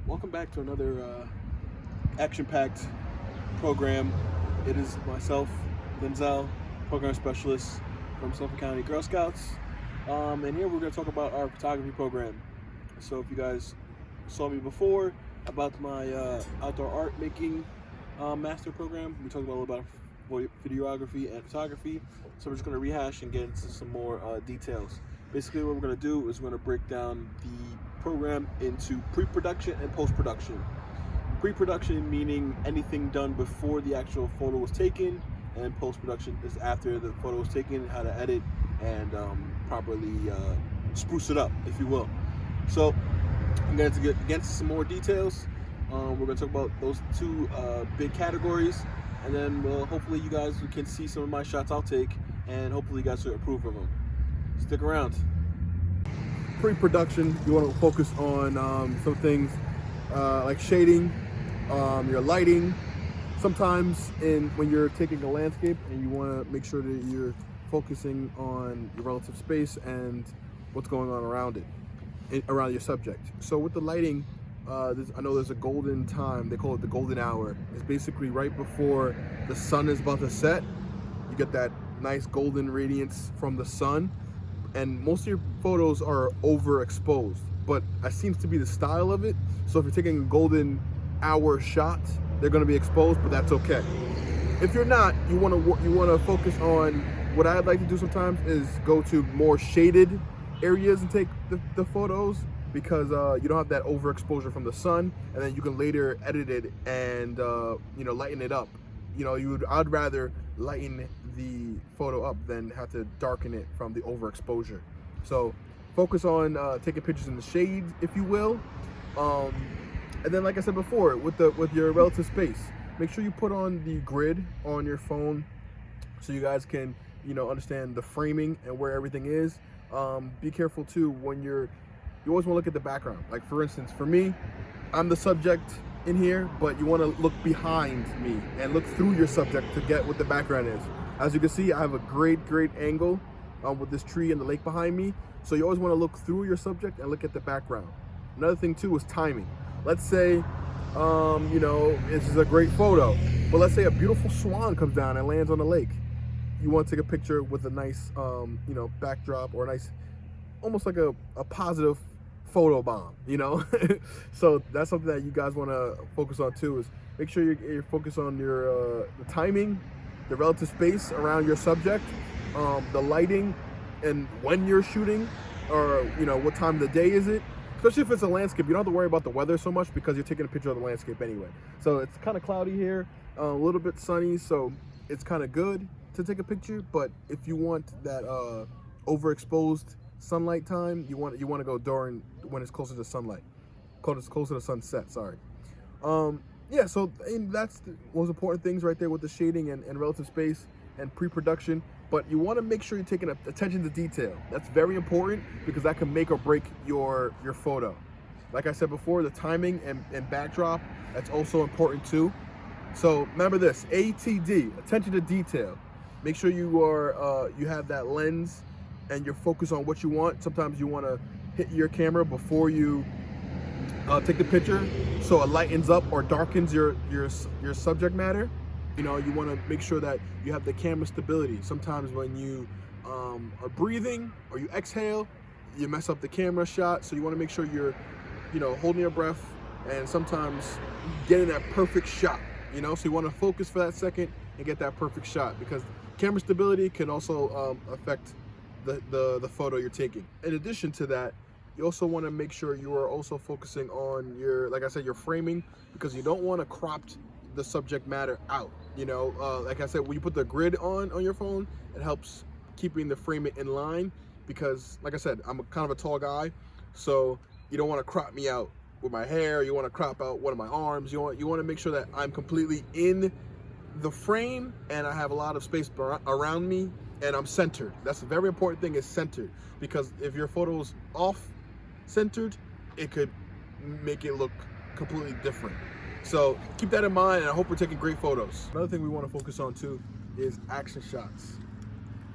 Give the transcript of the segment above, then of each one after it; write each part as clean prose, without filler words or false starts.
Welcome back to another action-packed program. It is myself, Denzel, program specialist from Suffolk County Girl Scouts, and here we're going to talk about our photography program. So, if you guys saw me before about my outdoor art making master program, we talked about a little about videography and photography. So we're just going to rehash and get into some more details. Basically, what we're going to do is we're going to break down the program into pre-production and post-production. Pre-production meaning anything done before the actual photo was taken, and post-production is after the photo was taken, how to edit and properly spruce it up, if you will. So I'm going to get into some more details. We're going to talk about those two big categories, and then hopefully you guys can see some of my shots I'll take, and hopefully you guys will approve of them. Stick around. Pre-production, you want to focus on some things like shading, your lighting. Sometimes when you're taking a landscape and you want to make sure that you're focusing on your relative space and what's going on around it, around your subject. So with the lighting, I know there's a golden time, they call it the golden hour. It's basically right before the sun is about to set. You get that nice golden radiance from the sun, and most of your photos are overexposed, but that seems to be the style of it. So if you're taking a golden hour shot, they're going to be exposed, but that's okay. If you're not, you want to focus on what I'd like to do sometimes is go to more shaded areas and take the photos, because you don't have that overexposure from the sun, and then you can later edit it and lighten it up. I'd rather lighten the photo up than have to darken it from the overexposure. So focus on taking pictures in the shades, if you will. And then, like I said before, with your relative space, make sure you put on the grid on your phone so you guys can understand the framing and where everything is. Be careful too when you always want to look at the background. Like, for instance, for me, I'm the subject in here, but you want to look behind me and look through your subject to get what the background is. As you can see, I have a great this with this tree and the lake behind me. So you always want to look through your subject and look at the background. Another thing too is timing. Let's say, this is a great photo, but let's say a beautiful swan comes down and lands on the lake. You want to take a picture with a nice, backdrop, or a nice, almost like a positive photo bomb, So that's something that you guys want to focus on too, is make sure you're focused on your the timing, the relative space around your subject, the lighting, and when you're shooting, or what time of the day is it. Especially if it's a landscape, you don't have to worry about the weather so much because you're taking a picture of the landscape anyway. So it's kind of cloudy here, a little bit sunny, so it's kind of good to take a picture. But if you want that overexposed sunlight time, you want to go during when it's closer to sunlight, closer to sunset. Sorry. So that's the most important things right there with the shading and relative space and pre-production. But you want to make sure you're taking attention to detail. That's very important, because that can make or break your photo. Like I said before, the timing and backdrop, that's also important too. So remember this, ATD, attention to detail. Make sure you have that lens and you're focused on what you want. Sometimes you want to hit your camera before you take the picture, so it lightens up or darkens your subject matter. You want to make sure that you have the camera stability. Sometimes when you are breathing or you exhale, you mess up the camera shot. So you want to make sure you're, holding your breath and sometimes getting that perfect shot. So you want to focus for that second and get that perfect shot, because camera stability can also affect the photo you're taking. In addition to that, you also want to make sure you are also focusing on like I said, your framing, because you don't want to crop the subject matter out. Like I said, when you put the grid on your phone, it helps keeping the framing in line, because like I said, I'm kind of a tall guy, so you don't want to crop me out with my hair. You want to crop out one of my arms. You want to make sure that I'm completely in the frame and I have a lot of space around me and I'm centered. That's a very important thing, is centered, because if your photo's off centered, it could make it look completely different. So keep that in mind, and I hope we're taking great photos. Another thing we want to focus on too is action shots.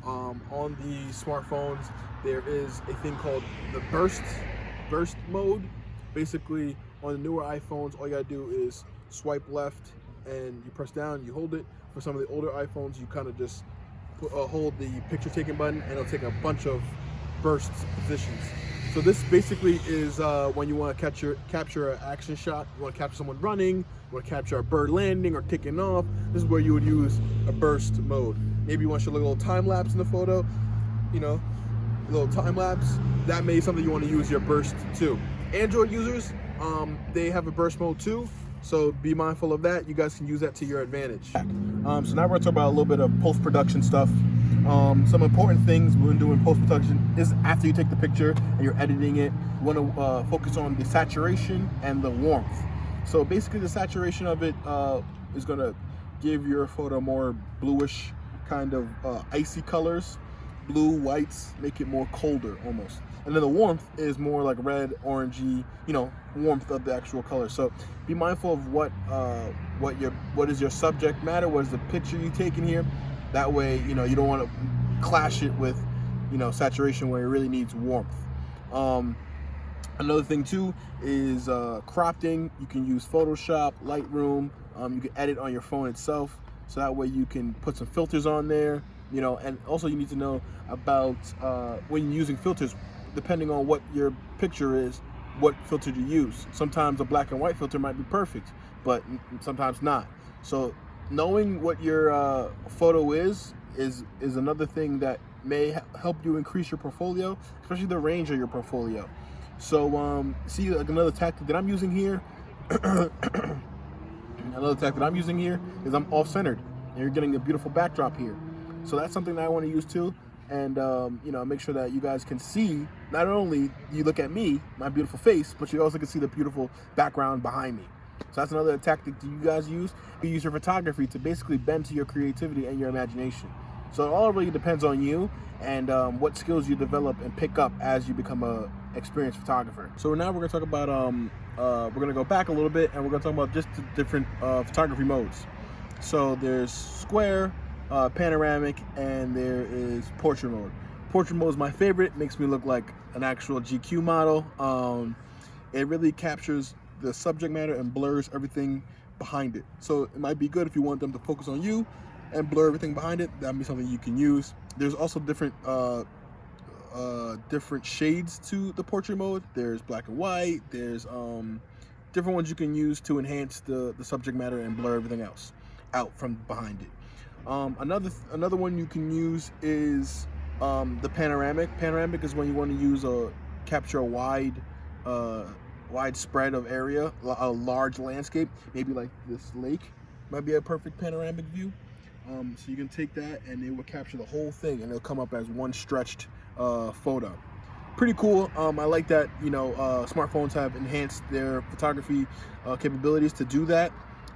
On the smartphones, there is a thing called the burst mode. Basically, On the newer iPhones, all you gotta do is swipe left and you press down, you hold it. For some of the older iPhones, you kind of just hold the picture taking button and it'll take a bunch of burst positions. So this basically is when you want to capture an action shot. You want to capture someone running, you want to capture a bird landing or taking off. This is where you would use a burst mode. Maybe you want to show a little time lapse in the photo, you know, a little time lapse. That may be something you want to use your burst too. Android users, they have a burst mode too. So be mindful of that. You guys can use that to your advantage. So now we're gonna talk about a little bit of post-production stuff. Some important things when doing post-production is after you take the picture and you're editing it, you wanna focus on the saturation and the warmth. So basically the saturation of it is gonna give your photo more bluish, kind of icy colors, blue, whites, make it more colder almost. And then the warmth is more like red, orangey, you know, warmth of the actual color. So be mindful of what is your subject matter, what is the picture you taking here. That way, you know, you don't want to clash it with, you know, saturation where it really needs warmth. Another thing too is cropping. You can use Photoshop, Lightroom. You can edit on your phone itself. So that way you can put some filters on there, you know, and also you need to know about when you're using filters, depending on what your picture is, what filter to use. Sometimes a black and white filter might be perfect, but sometimes not. So knowing what your photo is another thing that may help you increase your portfolio, especially the range of your portfolio. So see, like another tactic that I'm using here, is I'm off-centered, and you're getting a beautiful backdrop here. So that's something that I want to use too. And you know, make sure that you guys can see, not only you look at me, my beautiful face, but you also can see the beautiful background behind me. So that's another tactic that you guys use. You use your photography to basically bend to your creativity and your imagination. So it all really depends on you and what skills you develop and pick up as you become a experienced photographer. So now we're gonna talk about we're gonna go back a little bit and we're gonna talk about just the different photography modes. So there's square, panoramic, and there is portrait mode. Portrait mode is my favorite. Makes me look like an actual GQ model. It really captures the subject matter and blurs everything behind it. So it might be good if you want them to focus on you and blur everything behind it. That'd be something you can use. There's also different shades to the portrait mode. There's black and white. There's different ones you can use to enhance the subject matter and blur everything else out from behind it. Another one you can use is the panoramic. Panoramic is when you want to use capture a wide spread of area, a large landscape, maybe like this lake might be a perfect panoramic view. So you can take that and it will capture the whole thing and it'll come up as one stretched photo. Pretty cool. I like that, you know, smartphones have enhanced their photography capabilities to do that.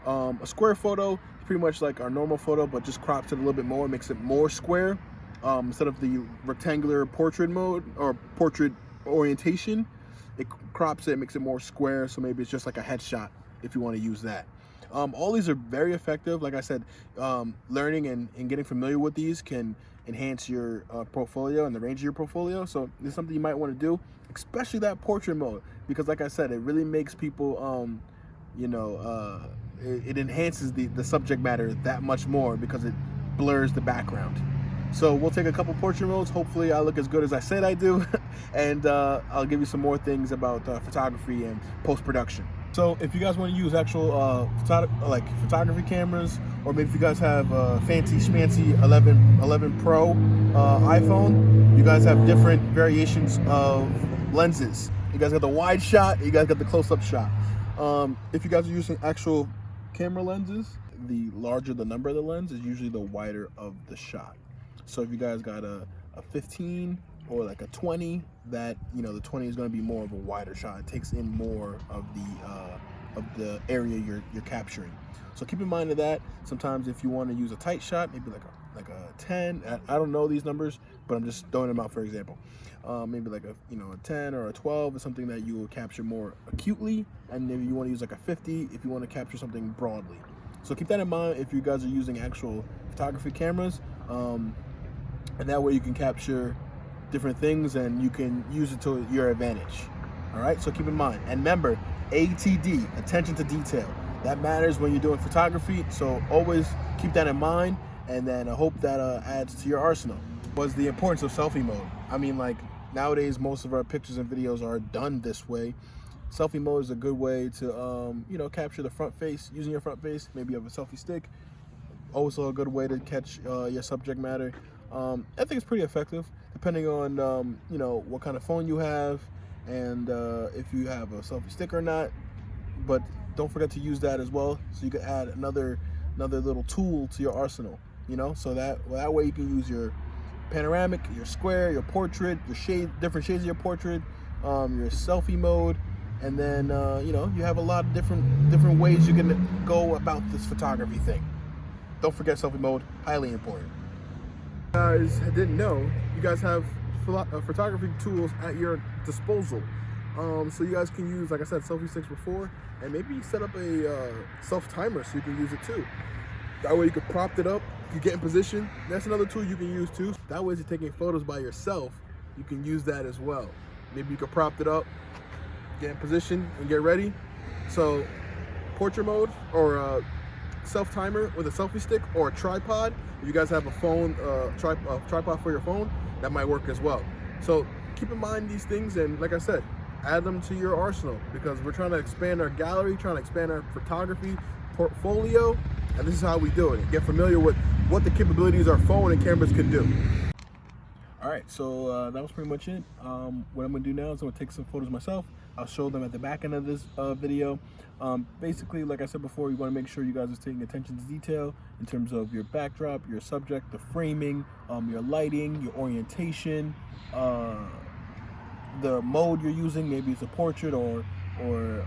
A square photo is pretty much like our normal photo, but just crops it a little bit more, makes it more square. Instead of the rectangular portrait mode or portrait orientation, it crops it, makes it more square. So maybe it's just like a headshot if you want to use that. All these are very effective. Like I said, learning and getting familiar with these can enhance your portfolio and the range of your portfolio. So this is something you might want to do, especially that portrait mode, because like I said, it really makes people, you know, it enhances the subject matter that much more because it blurs the background. So we'll take a couple portrait modes. Hopefully I look as good as I said I do. And I'll give you some more things about photography and post-production. So if you guys want to use actual photography cameras, or maybe if you guys have fancy schmancy 11 Pro iPhone, you guys have different variations of lenses. You guys got the wide shot, you guys got the close-up shot. If you guys are using actual camera lenses, the larger the number of the lens is usually the wider of the shot. So if you guys got a 15 or like a 20, that, you know, the 20 is going to be more of a wider shot. It takes in more of the area you're capturing. So keep in mind of that. Sometimes if you want to use a tight shot, maybe like a 10. I don't know these numbers, but I'm just throwing them out for example. Maybe like a 10 or a 12 is something that you will capture more acutely, and maybe you want to use like a 50 if you want to capture something broadly. So keep that in mind if you guys are using actual photography cameras, and that way you can capture different things and you can use it to your advantage. All right, so keep in mind. And remember, ATD, attention to detail. That matters when you're doing photography, so always keep that in mind, and then I hope that adds to your arsenal. Was the importance of selfie mode. I mean, like, nowadays, most of our pictures and videos are done this way. Selfie mode is a good way to, you know, capture the front face, using your front face. Maybe you have a selfie stick. Also a good way to catch your subject matter. I think it's pretty effective, depending on, you know, what kind of phone you have, and if you have a selfie stick or not. But don't forget to use that as well, so you can add another little tool to your arsenal, you know, so that way you can use your panoramic, your square, your portrait, your different shades of your portrait, your selfie mode, and then you know, you have a lot of different ways you can go about this photography thing. Don't forget selfie mode, highly important. Guys didn't know, you guys have photography tools at your disposal. So you guys can use, like I said, selfie sticks before, and maybe set up a self timer so you can use it too. That way you can prop it up, you get in position. That's another tool you can use too. That way, if you're taking photos by yourself, you can use that as well. Maybe you can prop it up, get in position, and get ready. So portrait mode, or self timer with a selfie stick, or a tripod. If you guys have a phone, tripod for your phone, that might work as well. So keep in mind these things, and like I said, add them to your arsenal, because we're trying to expand our gallery, trying to expand our photography portfolio, and this is how we do it. Get familiar with what the capabilities our phone and cameras can do. All right, so that was pretty much it. What I'm gonna do now is I'm gonna take some photos myself. I'll show them at the back end of this video. Basically, like I said before, you wanna make sure you guys are taking attention to detail in terms of your backdrop, your subject, the framing, your lighting, your orientation, the mode you're using. Maybe it's a portrait or a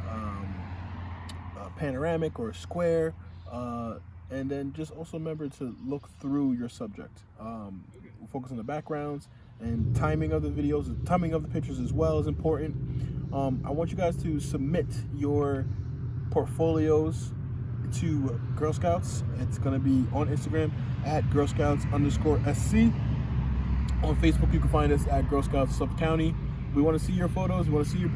panoramic or a square. And then just also remember to look through your subject. Focus on the backgrounds, and timing of the videos, timing of the pictures as well is important. I want you guys to submit your portfolios to Girl Scouts. It's going to be on Instagram at Girl Scouts_SC. On Facebook, you can find us at Girl Scouts Suffolk County. We want to see your photos. We want to see your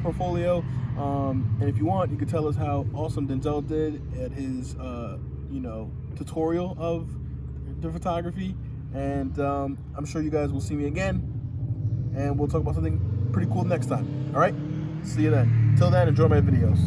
portfolio. And if you want, you can tell us how awesome Denzel did at his, you know, tutorial of the photography. And I'm sure you guys will see me again, and we'll talk about something pretty cool next time. All right? See you then. Till then, enjoy my videos.